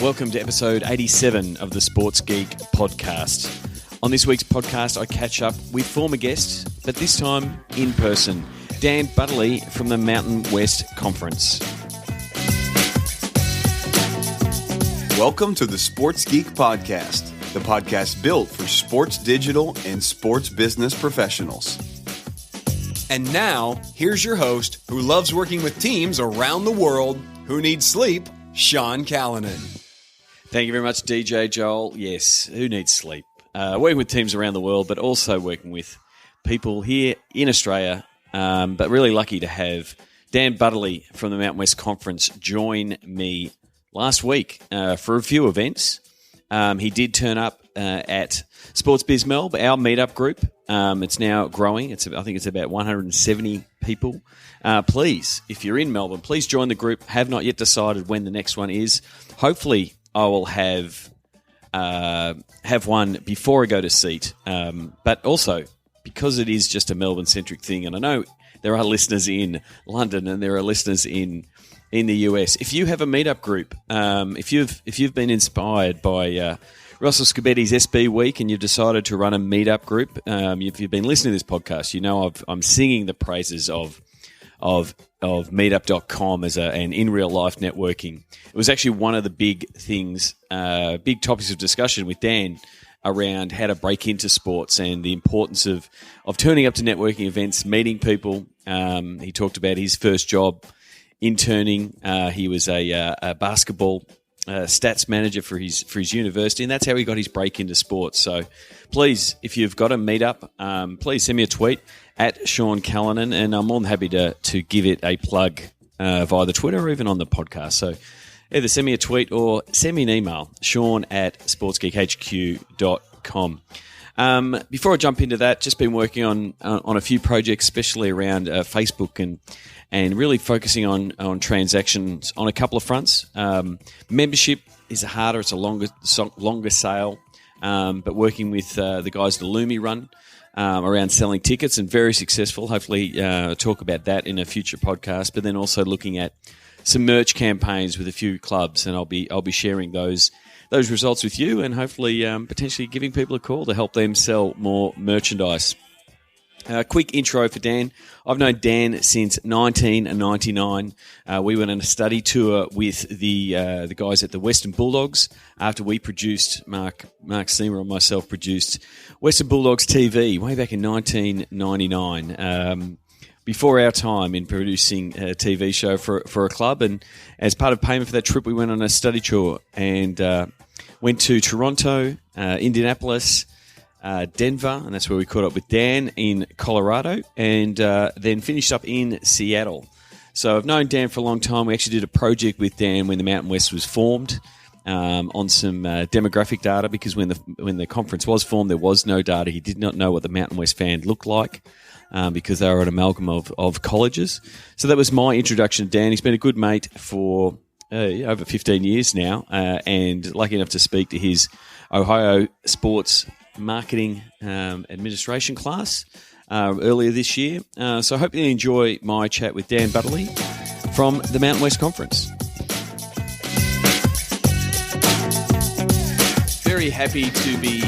Welcome to episode 87 of the Sports Geek Podcast. On this week's podcast, I catch up with former guests, but this time in person, Dan Butterley from the Mountain West Conference. Welcome to the Sports Geek Podcast, the podcast built for sports digital and sports business professionals. And now, here's your host, who loves working with teams around the world who need sleep, Sean Callanan. Thank you very much, DJ Joel. Yes, who needs sleep? Working with teams around the world, but also working with people here in Australia. But really lucky to have Dan Butterley from the Mountain West Conference join me last week for a few events. He did turn up at Sports Biz Melb, our meetup group. It's now growing. I think it's about 170 people. Please, if you're in Melbourne, please join the group. Have not yet decided when the next one is. Hopefully, I will have one before I go to seat. But also, because it is just a Melbourne-centric thing, and I know there are listeners in London and there are listeners in the US. If you have a meetup group, if you've been inspired by Russell Scabetti's SB Week and you've decided to run a meetup group, if you've been listening to this podcast, you know I'm singing the praises of meetup.com as an in real life networking. It was actually one of the big things, big topics of discussion with Dan around how to break into sports and the importance of turning up to networking events, meeting people. He talked about his first job interning. He was a basketball stats manager for his university, and that's how he got his break into sports. So please, if you've got a meetup, please send me a tweet at Sean Callanan, and I'm more than happy to give it a plug via the Twitter or even on the podcast. So either send me a tweet or send me an email, sean@sportsgeekhq.com. Before I jump into that, just been working on a few projects, especially around Facebook and really focusing on transactions on a couple of fronts. Membership is harder; it's a longer sale, but working with the guys at the Lumi Run around selling tickets and very successful. Hopefully, talk about that in a future podcast. But then also looking at some merch campaigns with a few clubs, and I'll be sharing those results with you, and hopefully potentially giving people a call to help them sell more merchandise. Quick intro for Dan. I've known Dan since 1999. We went on a study tour with the guys at the Western Bulldogs after we produced, Mark Seymour and myself produced Western Bulldogs TV way back in 1999. Before our time in producing a TV show for a club, and as part of payment for that trip, we went on a study tour and went to Toronto, Indianapolis, Denver, and that's where we caught up with Dan in Colorado, and then finished up in Seattle. So I've known Dan for a long time. We actually did a project with Dan when the Mountain West was formed on some demographic data, because when the conference was formed, there was no data. He did not know what the Mountain West fan looked like. Because they were an amalgam of colleges. So that was my introduction to Dan. He's been a good mate for over 15 years now, and lucky enough to speak to his Ohio sports marketing administration class earlier this year. So I hope you enjoy my chat with Dan Butterley from the Mountain West Conference. Very happy to be...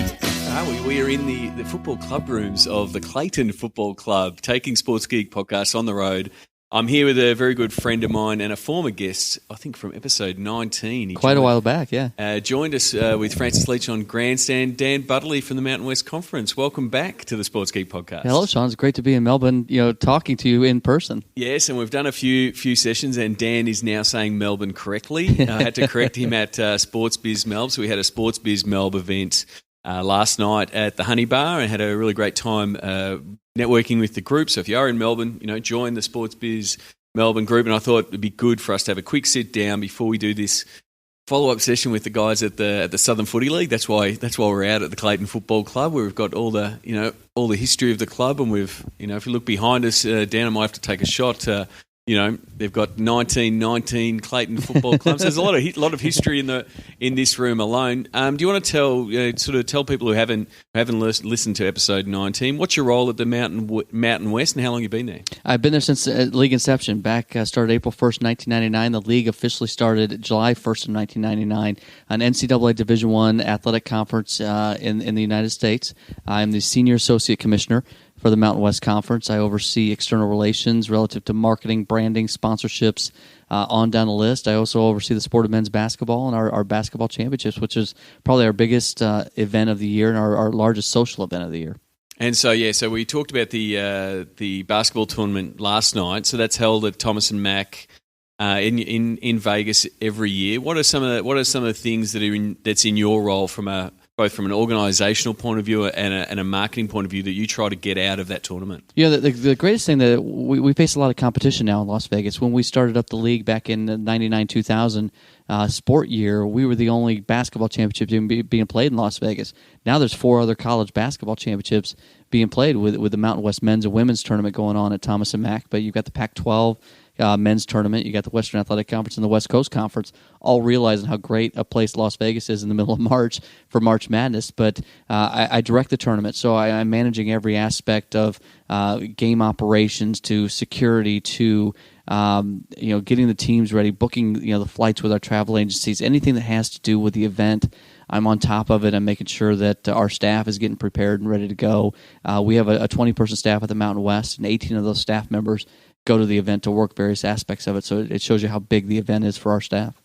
We are in the football club rooms of the Clayton Football Club, taking Sports Geek Podcast on the road. I'm here with a very good friend of mine and a former guest, I think from episode 19. Quite a while back, yeah. Joined us with Francis Leach on Grandstand, Dan Butterley from the Mountain West Conference. Welcome back to the Sports Geek Podcast. Hello, Sean. It's great to be in Melbourne, talking to you in person. Yes, and we've done a few sessions, and Dan is now saying Melbourne correctly. I had to correct him at Sports Biz Melb, so we had a Sports Biz Melb event last night at the Honey Bar and had a really great time networking with the group. So if you are in Melbourne, join the Sports Biz Melbourne group. And I thought it'd be good for us to have a quick sit down before we do this follow-up session with the guys at the Southern Footy League. That's why we're out at the Clayton Football Club, where we've got all the history of the club. And we've, if you look behind us, Dan, I might have to take a shot. they've got 1919 Clayton football clubs. There's a lot of history in this room alone. Do you want to tell people who haven't listened to episode 19, what's your role at the Mountain West, and how long have you been there? I've been there since league inception. Started April 1st, 1999. The league officially started July 1st of 1999. An NCAA Division I athletic conference in the United States. I'm the senior associate commissioner for the Mountain West Conference. I oversee external relations relative to marketing, branding, sponsorships, on down the list. I also oversee the sport of men's basketball and our basketball championships, which is probably our biggest event of the year and our largest social event of the year. And so we talked about the basketball tournament last night. So that's held at Thomas and Mack in Vegas every year. What are some of the things that's in your role both from an organisational point of view and a marketing point of view that you try to get out of that tournament? The greatest thing that we face a lot of competition now in Las Vegas. When we started up the league back in the 99-2000 sport year, we were the only basketball championship being played in Las Vegas. Now there's 4 other college basketball championships being played with the Mountain West men's and women's tournament going on at Thomas and Mack. But you've got the Pac-12 men's tournament, you got the Western Athletic Conference and the West Coast Conference, all realizing how great a place Las Vegas is in the middle of March for March Madness. But I direct the tournament, so I'm managing every aspect of game operations to security to getting the teams ready, booking the flights with our travel agencies, anything that has to do with the event. I'm on top of it. I'm making sure that our staff is getting prepared and ready to go. We have a 20-person staff at the Mountain West, and 18 of those staff members go to the event to work various aspects of it. So it shows you how big the event is for our staff.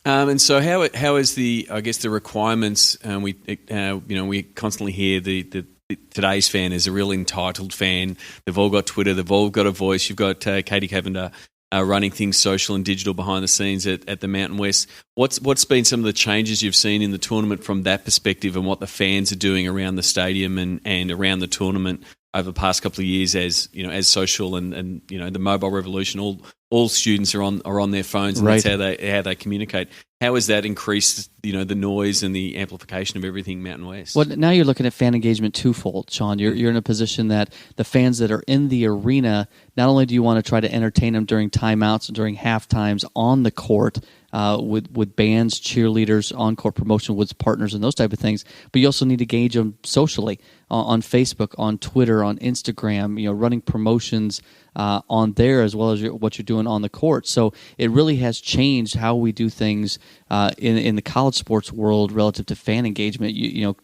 And so how is the requirements? We constantly hear the today's fan is a real entitled fan. They've all got Twitter. They've all got a voice. You've got Katie Cavender running things social and digital behind the scenes at the Mountain West. What's been some of the changes you've seen in the tournament from that perspective, and what the fans are doing around the stadium and around the tournament over the past couple of years as social and the mobile revolution, all students are on their phones, and right. That's how they communicate. How has that increased the noise and the amplification of everything Mountain West? Well, now you're looking at fan engagement twofold, Sean. You're in a position that the fans that are in the arena, not only do you want to try to entertain them during timeouts and during half times on the court, with bands, cheerleaders, on-court promotion with partners and those type of things, but you also need to gauge them socially on Facebook, on Twitter, on Instagram, running promotions on there as well as what you're doing on the court. So it really has changed how we do things in the college sports world relative to fan engagement.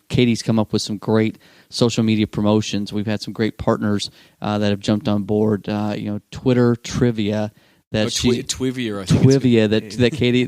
Katie's come up with some great social media promotions. We've had some great partners that have jumped on board. Twitter trivia. Twivia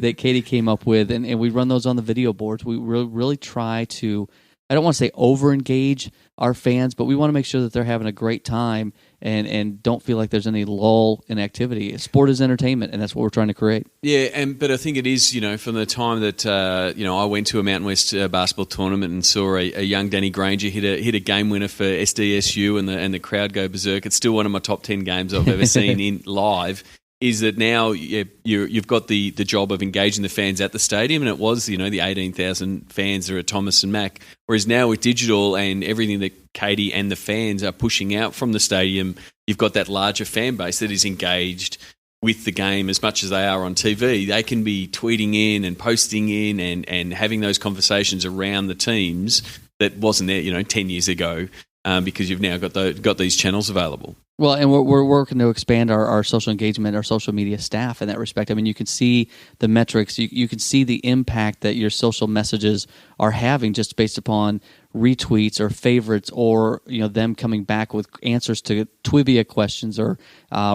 that Katie came up with, and we run those on the video boards. We really try to, I don't want to say over-engage our fans, but we want to make sure that they're having a great time and don't feel like there's any lull in activity. Sport is entertainment, and that's what we're trying to create. Yeah, but I think it is, from the time that I went to a Mountain West basketball tournament and saw a young Danny Granger hit a game winner for SDSU, and the crowd go berserk. It's still one of my top 10 games I've ever seen in live. Is that now you've got the job of engaging the fans at the stadium, and it was the 18,000 fans that are at Thomas and Mack. Whereas now with digital and everything that Katie and the fans are pushing out from the stadium, you've got that larger fan base that is engaged with the game as much as they are on TV. They can be tweeting in and posting in and having those conversations around the teams that wasn't there 10 years ago because you've now got these channels available. Well, and we're working to expand our social engagement, our social media staff in that respect. I mean, you can see the metrics. You can see the impact that your social messages are having just based upon retweets or favorites or them coming back with answers to Twivia questions or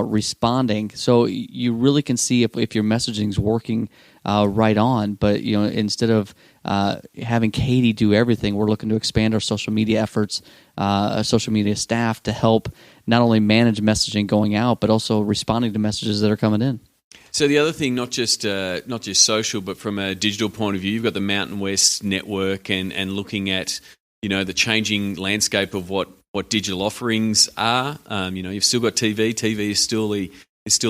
responding. So you really can see if your messaging is working right on. But instead of having Katie do everything, we're looking to expand our social media efforts, social media staff to help not only manage messaging going out, but also responding to messages that are coming in. So the other thing, not just social, but from a digital point of view, you've got the Mountain West network and looking at the changing landscape of what digital offerings are. You've still got TV. TV is still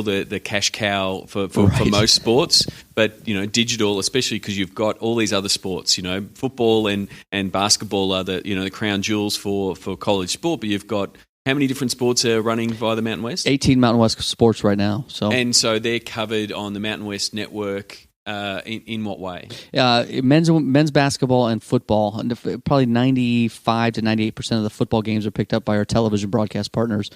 the cash cow for most sports, but digital, especially because you've got all these other sports. Football and basketball are the crown jewels for college sport, but you've got How many different sports are running via the Mountain West? 18 Mountain West sports right now. And so they're covered on the Mountain West network in what way? Men's basketball and football. Probably 95 to 98% of the football games are picked up by our television broadcast partners.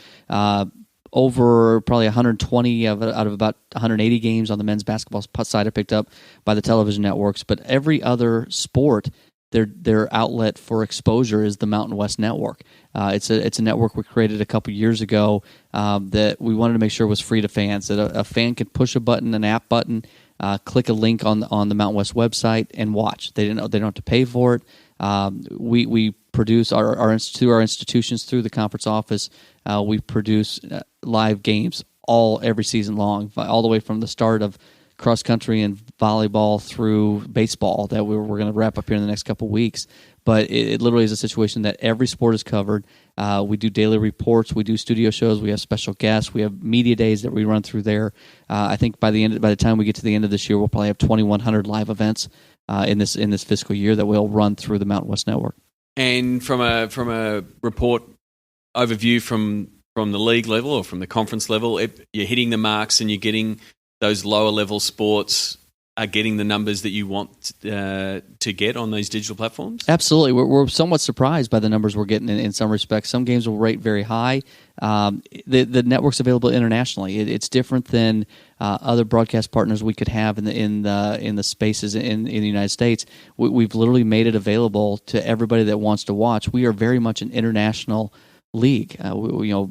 Over probably 120 out of about 180 games on the men's basketball side are picked up by the television networks. But every other sport, their outlet for exposure is the Mountain West Network. It's a network we created a couple years ago that we wanted to make sure was free to fans. That a fan could push a button, an app button, click a link on the Mountain West website, and watch. They don't have to pay for it. We produce through our institutions, through the conference office. We produce live games every season long, all the way from the start of cross country and volleyball through baseball that we're going to wrap up here in the next couple of weeks. But it literally is a situation that every sport is covered. We do daily reports. We do studio shows. We have special guests. We have media days that we run through there. I think by the time we get to the end of this year, we'll probably have 2,100 live events in this fiscal year that we'll run through the Mountain West Network. And from a report overview from the league level or from the conference level, you're hitting the marks and you're getting those lower level sports are getting the numbers that you want to get on these digital platforms? Absolutely. We're somewhat surprised by the numbers we're getting in some respects. Some games will rate very high. The network's available internationally. It's different than other broadcast partners we could have in the spaces in the United States. We've literally made it available to everybody that wants to watch. We are very much an international league.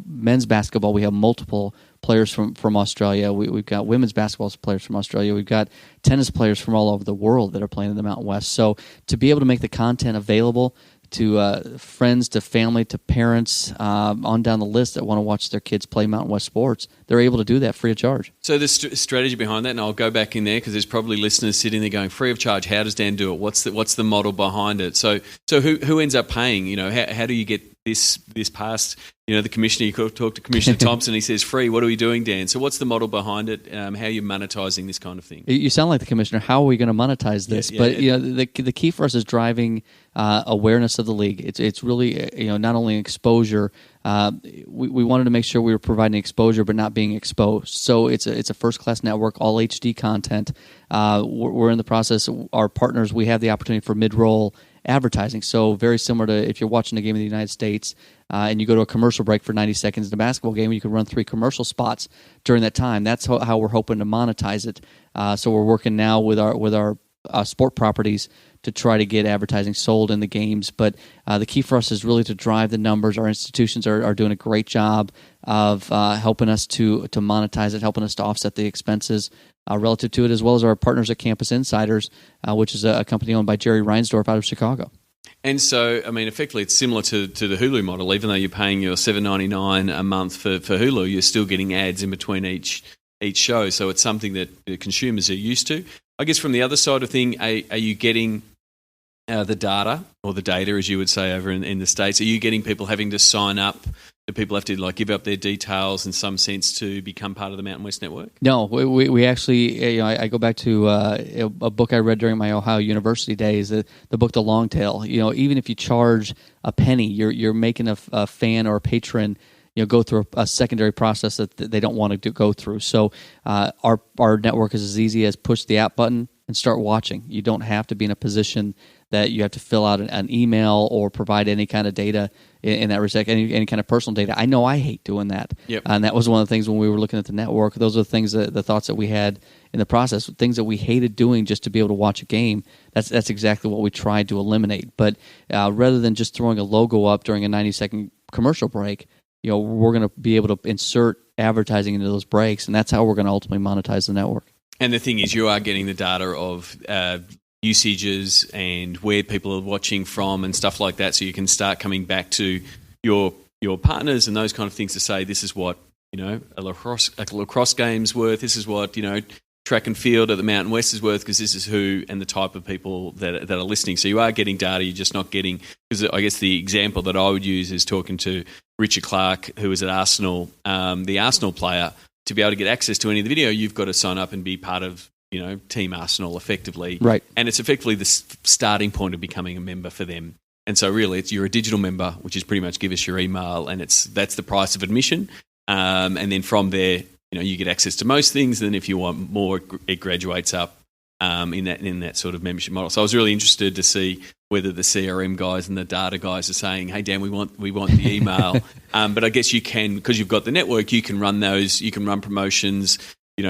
Men's basketball, we have multiple players from Australia. We've got women's basketball players from Australia. We've got tennis players from all over the world that are playing in the Mountain West. So to be able to make the content available to friends, to family, to parents, on down the list that want to watch their kids play Mountain West sports, they're able to do that free of charge. So the strategy behind that, and I'll go back in there because there's probably listeners sitting there going, free of charge, how does Dan do it? What's the model behind it? So who ends up paying? How do you get this past, the commissioner? You could talk to Commissioner Thompson, he says free. What are we doing, Dan? So what's the model behind it? How are you monetizing this kind of thing? You sound like the commissioner. How are we going to monetize this? The key for us is driving awareness of the league. It's really not only exposure. We wanted to make sure we were providing exposure, but not being exposed. So it's a first class network, all HD content. We're in the process. Our partners, we have the opportunity for mid-roll advertising. So very similar to if you're watching a game in the United States and you go to a commercial break for 90 seconds in a basketball game, you can run 3 commercial spots during that time. That's how we're hoping to monetize it. So we're working now with our sport properties to try to get advertising sold in the games. But the key for us is really to drive the numbers. Our institutions are doing a great job of helping us to monetize it, helping us to offset the expenses relative to it, as well as our partners at Campus Insiders, which is a company owned by Jerry Reinsdorf out of Chicago. And so, effectively, it's similar to the Hulu model. Even though you're paying your $7.99 a month for Hulu, you're still getting ads in between each show. So it's something that the consumers are used to. I guess from the other side of thing, are you getting the data, or the data, as you would say over in the States? Are you getting people having to sign up? Do people have to give up their details in some sense to become part of the Mountain West Network? No, we actually, I go back to a book I read during my Ohio University days, the book The Long Tail. Even if you charge a penny, you're making a fan or a patron go through a secondary process that they don't want to go through. So our network is as easy as push the app button and start watching. You don't have to be in a position that you have to fill out an email or provide any kind of data in that respect, any kind of personal data. I know I hate doing that. Yep. And that was one of the things when we were looking at the network. Those are the things, the thoughts that we had in the process, things that we hated doing just to be able to watch a game. That's exactly what we tried to eliminate. But rather than just throwing a logo up during a 90-second commercial break, we're going to be able to insert advertising into those breaks, and that's how we're going to ultimately monetize the network. And the thing is, you are getting the data of usages and where people are watching from and stuff like that, so you can start coming back to your partners and those kind of things to say, this is what a lacrosse game's worth, this is what track and field at the Mountain West is worth, because this is who and the type of people that are listening. So you are getting data, you're just not getting, because I guess the example that I would use is talking to Richard Clark, who was at Arsenal, the Arsenal player. To be able to get access to any of the video, you've got to sign up and be part of Team Arsenal effectively. Right. And it's effectively the starting point of becoming a member for them. And so really, you're a digital member, which is pretty much give us your email, and that's the price of admission. And then from there, you get access to most things. And then if you want more, it graduates up in that sort of membership model. So I was really interested to see whether the CRM guys and the data guys are saying, "Hey Dan, we want the email." But I guess you can, because you've got the network, you can run those. You can run promotions.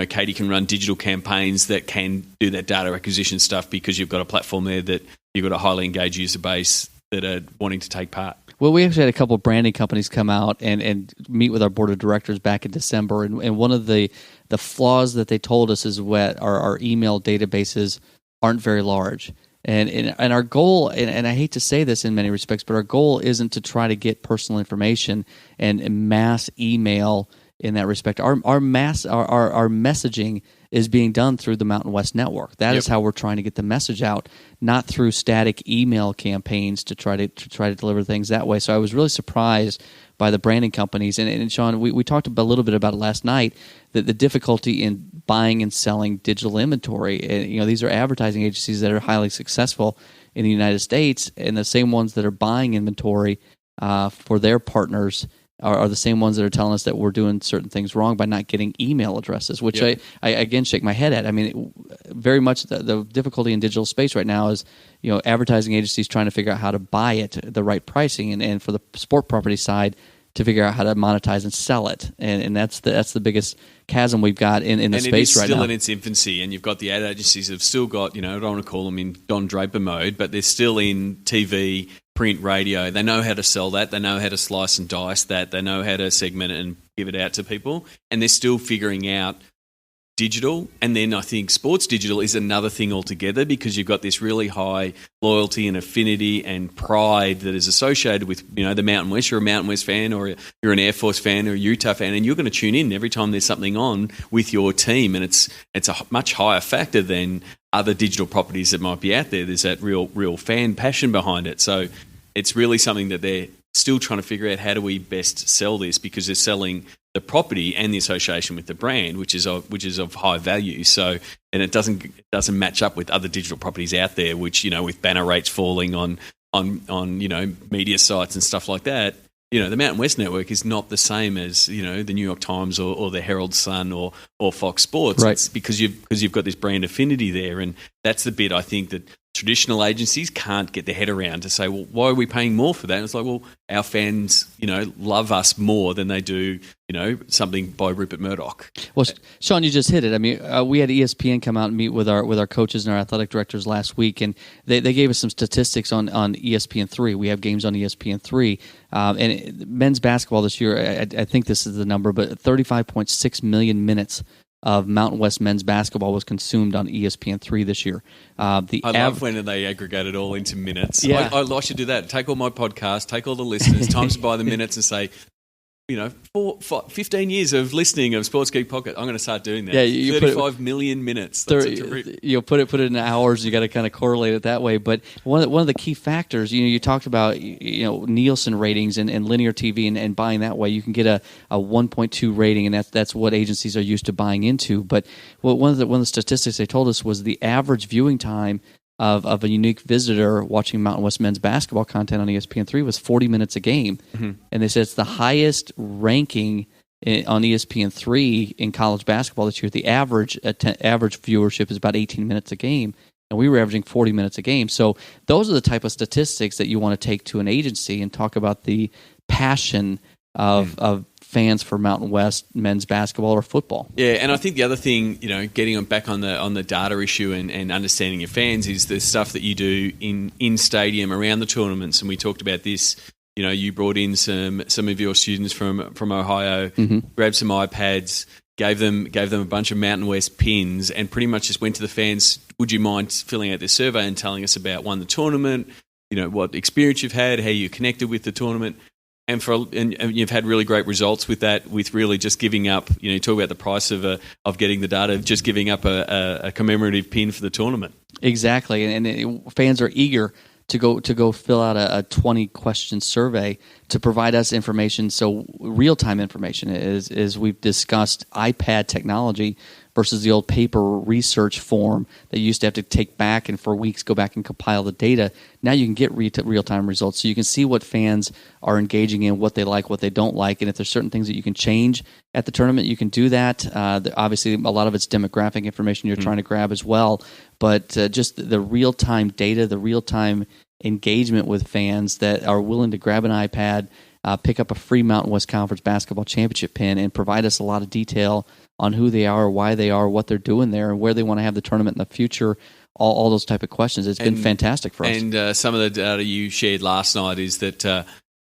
Katie can run digital campaigns that can do that data acquisition stuff because you've got a platform there that you've got a highly engaged user base that are wanting to take part. Well, we actually had a couple of branding companies come out and meet with our board of directors back in December, and one of the flaws that they told us is that our email databases aren't very large. And our goal, and I hate to say this in many respects, but our goal isn't to try to get personal information and mass email in that respect. Our messaging is being done through the Mountain West Network. That is how we're trying to get the message out, not through static email campaigns to try to deliver things that way. So I was really surprised by the branding companies. And Sean, we talked a little bit about it last night, that the difficulty in buying and selling digital inventory. These are advertising agencies that are highly successful in the United States, and the same ones that are buying inventory for their partners are the same ones that are telling us that we're doing certain things wrong by not getting email addresses, which I again shake my head at. I mean, very much the difficulty in digital space right now is, advertising agencies trying to figure out how to buy it, the right pricing, and for the sport property side to figure out how to monetize and sell it, and that's the biggest chasm we've got in the space right now. And it is still in its infancy, and you've got the ad agencies that have still got, I don't want to call them in Don Draper mode, but they're still in TV, print, radio. They know how to sell that. They know how to slice and dice that. They know how to segment it and give it out to people, and they're still figuring out digital. And then I think sports digital is another thing altogether, because you've got this really high loyalty and affinity and pride that is associated with, the Mountain West. You're a Mountain West fan, or you're an Air Force fan, or a Utah fan, and you're going to tune in every time there's something on with your team, and it's a much higher factor than other digital properties that might be out there. There's that real fan passion behind it. So it's really something that they're still trying to figure out, how do we best sell this, because they're selling the property and the association with the brand, which is of high value. So, and it doesn't match up with other digital properties out there, which, with banner rates falling on media sites and stuff like that. The Mountain West Network is not the same as, the New York Times or the Herald Sun or Fox Sports. Right. It's because you've got this brand affinity there, and that's the bit I think that traditional agencies can't get their head around, to say, well, why are we paying more for that? And it's like, well, our fans, love us more than they do, something by Rupert Murdoch. Well, Sean, you just hit it. I mean, we had ESPN come out and meet with our coaches and our athletic directors last week, and they gave us some statistics on ESPN3. We have games on ESPN3. And men's basketball this year, I think this is the number, but 35.6 million minutes of Mountain West men's basketball was consumed on ESPN3 this year. I love when they aggregate it all into minutes. Yeah. I should do that. Take all my podcasts, take all the listeners, times by the minutes, and say, 15 years of listening of Sports Geek Podcast. I'm going to start doing that. Yeah, you 35 million minutes. That's you'll put it in hours. You got to kind of correlate it that way. But one of the key factors, you talked about, Nielsen ratings and linear TV and buying that way. You can get a 1.2 rating, and that's what agencies are used to buying into. But one of the statistics they told us was the average viewing time of a unique visitor watching Mountain West men's basketball content on ESPN3 was 40 minutes a game. Mm-hmm. And they said it's the highest ranking on ESPN3 in college basketball this year. The average viewership is about 18 minutes a game, and we were averaging 40 minutes a game. So those are the type of statistics that you want to take to an agency and talk about the passion of fans for Mountain West men's basketball or football. Yeah, and I think the other thing, getting back on the data issue and understanding your fans is the stuff that you do in stadium around the tournaments. And we talked about this. You brought in some of your students from Ohio, mm-hmm. grabbed some iPads, gave them a bunch of Mountain West pins, and pretty much just went to the fans. Would you mind filling out this survey and telling us about the tournament? What experience you've had, how you connected with the tournament. And you've had really great results with that, with really just giving up. You talk about the price of getting the data, just giving up a commemorative pin for the tournament. Exactly, and fans are eager to go fill out a 20-question survey to provide us information. So real-time information is we've discussed iPad technology versus the old paper research form that you used to have to take back and for weeks go back and compile the data. Now you can get real-time results, so you can see what fans are engaging in, what they like, what they don't like, and if there's certain things that you can change at the tournament, you can do that. Obviously, a lot of it's demographic information you're trying to grab as well, but just the real-time data, the real-time engagement with fans that are willing to grab an iPad, pick up a free Mountain West Conference basketball championship pin, and provide us a lot of detail on who they are, why they are, what they're doing there, and where they want to have the tournament in the future. All those type of questions. It's been fantastic for us. And some of the data you shared last night is that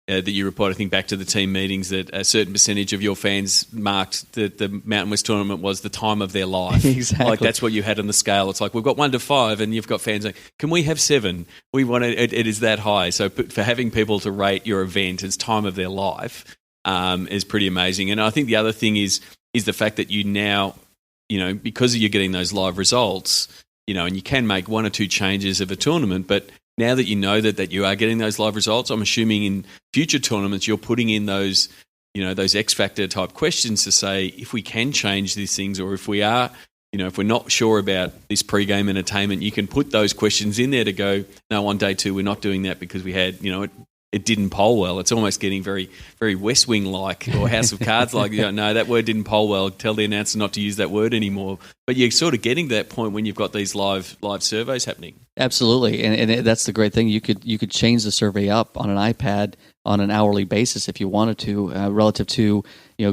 that you report, I think, back to the team meetings, that a certain percentage of your fans marked that the Mountain West tournament was the time of their life. Exactly. Like, that's what you had on the scale. It's like, we've got 1 to 5, and you've got fans like, can we have 7? We want it is that high. So for having people to rate your event as time of their life is pretty amazing. And I think the other thing is the fact that you now, because you're getting those live results, and you can make 1 or 2 changes of a tournament, but now that you know that you are getting those live results, I'm assuming in future tournaments you're putting in those, those X factor type questions to say, if we can change these things, or if we are, if we're not sure about this pre-game entertainment, you can put those questions in there to go, no, on day 2 we're not doing that because we had, it didn't poll well. It's almost getting very, very West Wing-like or House of Cards-like. No, that word didn't poll well. Tell the announcer not to use that word anymore. But you're sort of getting to that point when you've got these live surveys happening. Absolutely, and that's the great thing. You could change the survey up on an iPad on an hourly basis if you wanted to, relative to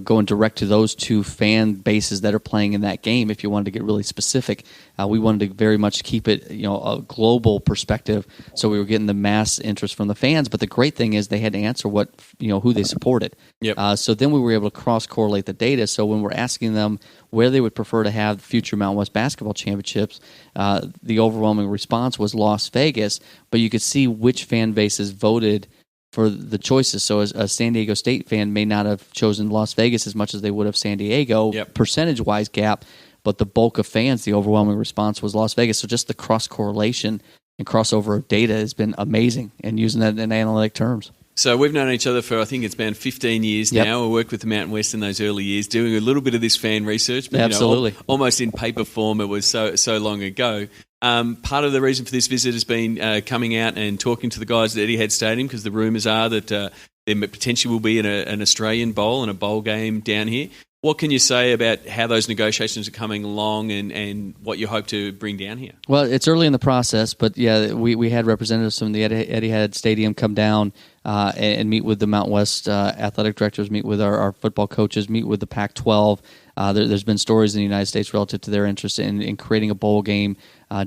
going direct to those 2 fan bases that are playing in that game. If you wanted to get really specific, we wanted to very much keep it a global perspective, so we were getting the mass interest from the fans. But the great thing is they had to answer who they supported. Yep. So then we were able to cross correlate the data. So when we're asking them where they would prefer to have future Mountain West basketball championships, the overwhelming response was Las Vegas. But you could see which fan bases voted for the choices. So a San Diego State fan may not have chosen Las Vegas as much as they would have San Diego, percentage-wise gap, but the bulk of fans, the overwhelming response was Las Vegas. So just the cross-correlation and crossover of data has been amazing, and using that in analytic terms. So we've known each other for, I think it's been 15 years now. We worked with the Mountain West in those early years, doing a little bit of this fan research. But, absolutely. Almost in paper form. It was so long ago. Part of the reason for this visit has been coming out and talking to the guys at Etihad Stadium, because the rumours are that there potentially will be an Australian bowl and a bowl game down here. What can you say about how those negotiations are coming along and what you hope to bring down here? Well, it's early in the process, but we had representatives from the Etihad Stadium come down and meet with the Mountain West athletic directors, meet with our football coaches, meet with the Pac-12. There's been stories in the United States relative to their interest in creating a bowl game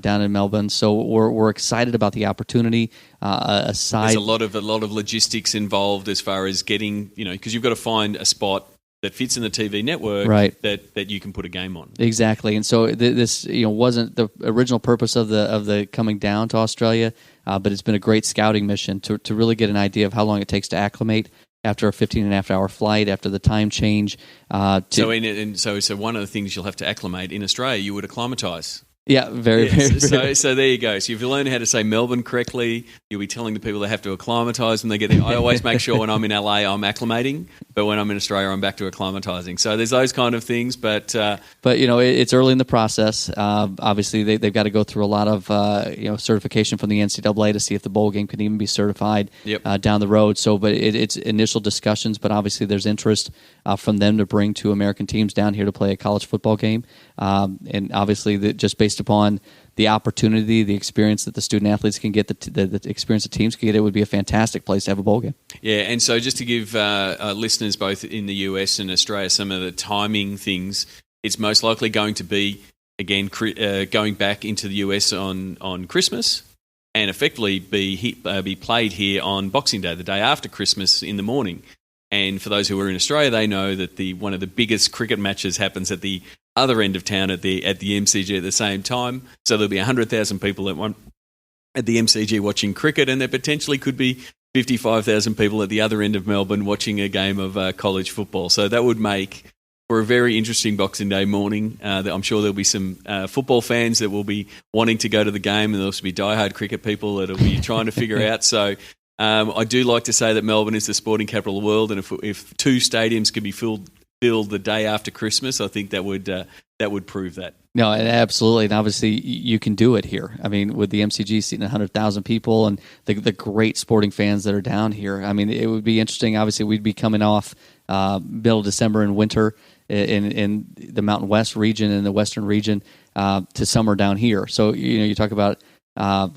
down in Melbourne. So we're excited about the opportunity. There's a lot of logistics involved as far as getting, because you've got to find a spot that fits in the TV network, right, that you can put a game on. Exactly, and so this wasn't the original purpose of the coming down to Australia, but it's been a great scouting mission to really get an idea of how long it takes to acclimate after a 15.5-hour flight, after the time change. So one of the things you'll have to acclimate in Australia, you would acclimatise. Yeah, very. So there you go. So if you learn how to say Melbourne correctly, you'll be telling the people they have to acclimatise when they get there. I always make sure when I'm in LA, I'm acclimating, but when I'm in Australia, I'm back to acclimatising. So there's those kind of things, but it's early in the process. Obviously, they've got to go through a lot of certification from the NCAA to see if the bowl game can even be certified down the road. So, but it's initial discussions, but obviously there's interest from them to bring 2 American teams down here to play a college football game, and obviously just based upon the opportunity, the experience that the student athletes can get, the experience the teams can get, it would be a fantastic place to have a bowl game. Yeah, and so just to give listeners both in the US and Australia some of the timing things, it's most likely going to be, again, going back into the US on Christmas, and effectively be played here on Boxing Day, the day after Christmas in the morning. And for those who are in Australia, they know that one of the biggest cricket matches happens at the other end of town at the MCG at the same time. So there'll be 100,000 people at the MCG watching cricket, and there potentially could be 55,000 people at the other end of Melbourne watching a game of college football. So that would make for a very interesting Boxing Day morning. I'm sure there'll be some football fans that will be wanting to go to the game, and there'll also be diehard cricket people that will be trying to figure out. So I do like to say that Melbourne is the sporting capital of the world, and if 2 stadiums can be filled build the day after Christmas, I think that would prove that. No, absolutely, and obviously you can do it here. I mean, with the MCG seating 100,000 people and the great sporting fans that are down here, I mean, it would be interesting. Obviously, we'd be coming off middle of December and winter in the Mountain West region and the Western region to summer down here. So you talk about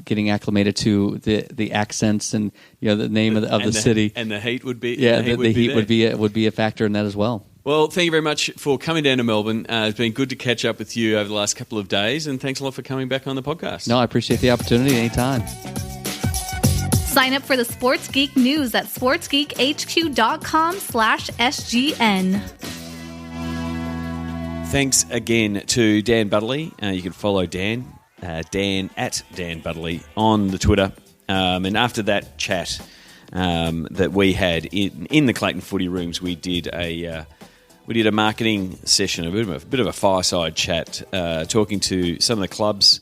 getting acclimated to the accents and the name of the city, and the heat would be the heat would be a factor in that as well. Well, thank you very much for coming down to Melbourne. It's been good to catch up with you over the last couple of days, and thanks a lot for coming back on the podcast. No, I appreciate the opportunity anytime. Sign up for the Sports Geek News at sportsgeekhq.com/SGN. Thanks again to Dan Butterley. You can follow Dan at Dan Butterley on the Twitter. And after that chat that we had in the Clayton Footy Rooms, we did a marketing session, a bit of a fireside chat, talking to some of the clubs,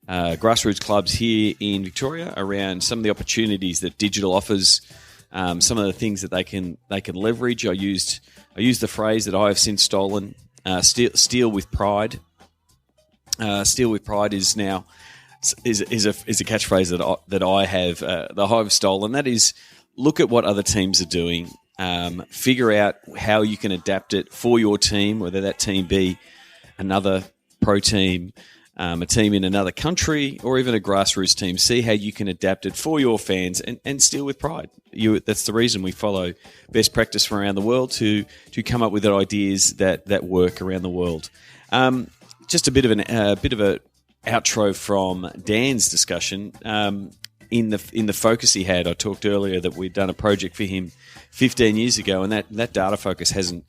grassroots clubs here in Victoria, around some of the opportunities that digital offers, some of the things that they can leverage. I used the phrase that I have since stolen, steal with pride. Steal with pride is now is a catchphrase that I have stolen. That is, look at what other teams are doing. Figure out how you can adapt it for your team, whether that team be another pro team, a team in another country, or even a grassroots team. See how you can adapt it for your fans and steal with pride. That's the reason we follow best practice from around the world to come up with ideas that work around the world. Just a bit of a outro from Dan's discussion. In the focus he had, I talked earlier that we'd done a project for him 15 years ago, and that data focus hasn't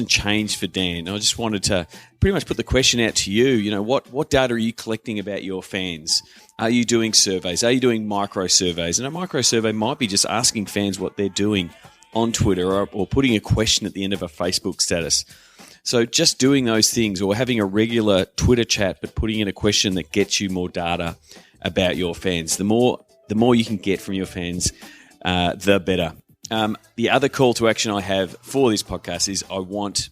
changed for Dan. I just wanted to pretty much put the question out to you. What data are you collecting about your fans? Are you doing surveys? Are you doing micro surveys? And a micro survey might be just asking fans what they're doing on Twitter or putting a question at the end of a Facebook status. So just doing those things, or having a regular Twitter chat but putting in a question that gets you more data about your fans. The more you can get from your fans, the better. The other call to action I have for this podcast is I want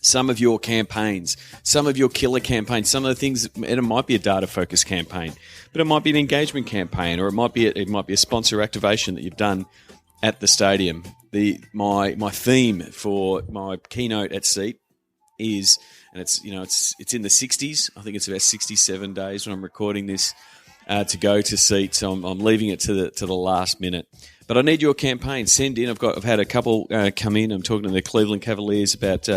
some of your campaigns, some of your killer campaigns, some of the things, and it might be a data-focused campaign, but it might be an engagement campaign, or it might be a sponsor activation that you've done at the stadium. My theme for my keynote at SEAT is, and it's in the 60s. I think it's about 67 days when I'm recording this to go to SEAT. So I'm leaving it to the last minute. But I need your campaign. Send in. I've had a couple come in. I'm talking to the Cleveland Cavaliers about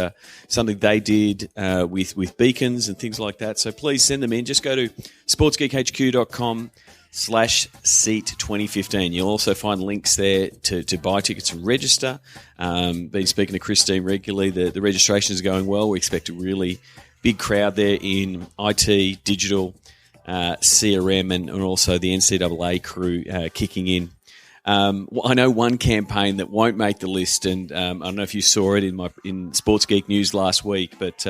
something they did with beacons and things like that. So please send them in. Just go to sportsgeekhq.com/SEAT 2015. You'll also find links there to buy tickets and register. Been speaking to Christine regularly. The registration is going well. We expect a really big crowd there in IT, digital, CRM, and also the NCAA crew kicking in. I know one campaign that won't make the list, and I don't know if you saw it in Sports Geek News last week, but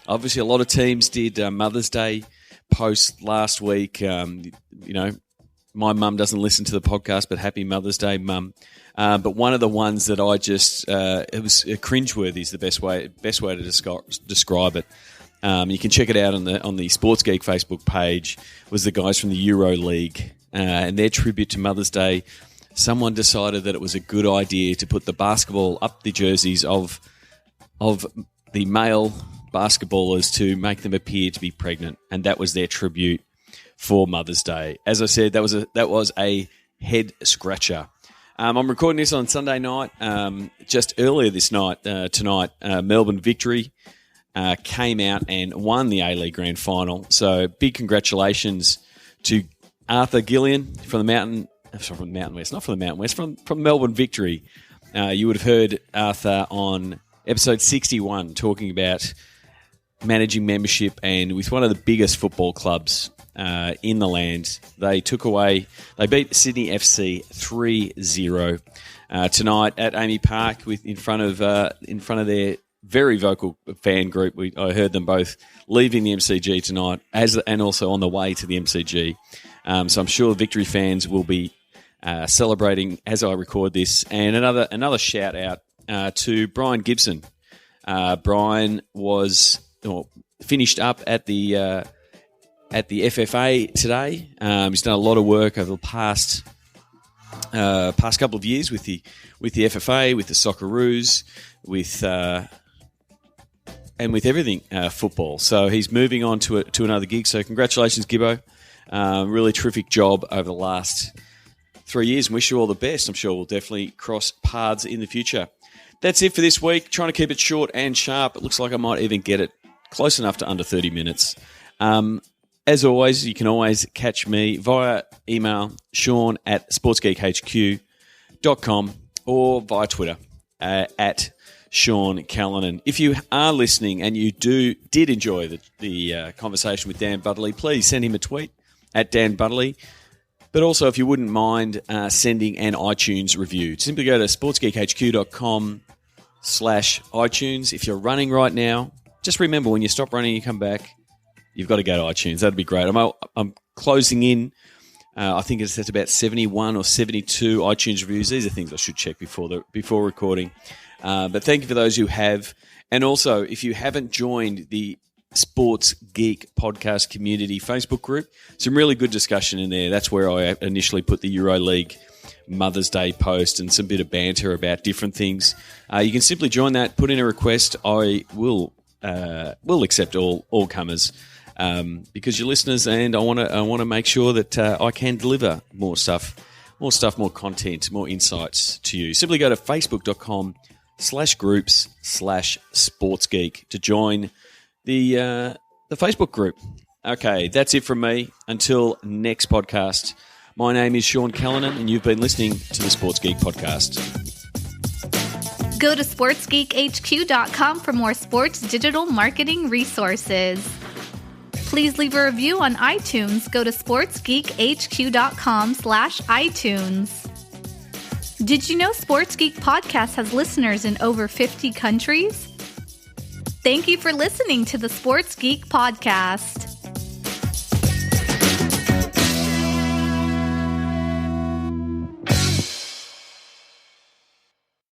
obviously a lot of teams did Mother's Day post last week. My mum doesn't listen to the podcast, but happy Mother's Day, Mum. But one of the ones that I just it was cringeworthy is the best way to describe it. You can check it out on the Sports Geek Facebook page. Was the guys from the Euro League and their tribute to Mother's Day. Someone decided that it was a good idea to put the basketball up the jerseys of the male basketballers to make them appear to be pregnant, and that was their tribute for Mother's Day. As I said, that was a head scratcher. I'm recording this on Sunday night. Just earlier this night, tonight, Melbourne Victory came out and won the A-League Grand Final. So big congratulations to Arthur Gillian from the Mountain West, not from the Mountain West, from Melbourne Victory. You would have heard Arthur on episode 61 talking about managing membership, and with one of the biggest football clubs in the land. They beat Sydney FC 3-0 tonight at Amy Park in front of their very vocal fan group. I heard them both leaving the MCG tonight and also on the way to the MCG. So I'm sure Victory fans will be celebrating as I record this. And another shout out to Brian Gibson. Brian finished up at the FFA today. He's done a lot of work over the past couple of years with the FFA, with the Socceroos, and with everything football. So he's moving on to another gig. So congratulations, Gibbo. Really terrific job over the last 3 years, and wish you all the best. I'm sure we'll definitely cross paths in the future. That's it for this week. Trying to keep it short and sharp. It looks like I might even get it close enough to under 30 minutes. As always, you can always catch me via email, sean@sportsgeekhq.com, or via Twitter at Sean Callanan. If you are listening and you did enjoy the conversation with Dan Butterley, please send him a tweet at Dan Butterley. But also, if you wouldn't mind sending an iTunes review, simply go to sportsgeekhq.com/iTunes. If you're running right now, just remember, when you stop running, you come back, you've got to go to iTunes. That'd be great. I'm closing in. I think it's at about 71 or 72 iTunes reviews. These are things I should check before recording. But thank you for those who have. And also, if you haven't joined the Sports Geek Podcast community Facebook group, some really good discussion in there. That's where I initially put the EuroLeague Mother's Day post and some bit of banter about different things. You can simply join that, put in a request. I will accept all comers because you're listeners, and I want to make sure that I can deliver more content, more insights to you. Simply go to facebook.com/groups/sportsgeek to join the Facebook group. Okay, that's it from me. Until next podcast, my name is Sean Callanan, and you've been listening to the Sports Geek Podcast. Go to sportsgeekhq.com for more sports digital marketing resources. Please leave a review on iTunes. Go to sportsgeekhq.com/iTunes. Did you know Sports Geek Podcast has listeners in over 50 countries? Thank you for listening to the Sports Geek Podcast.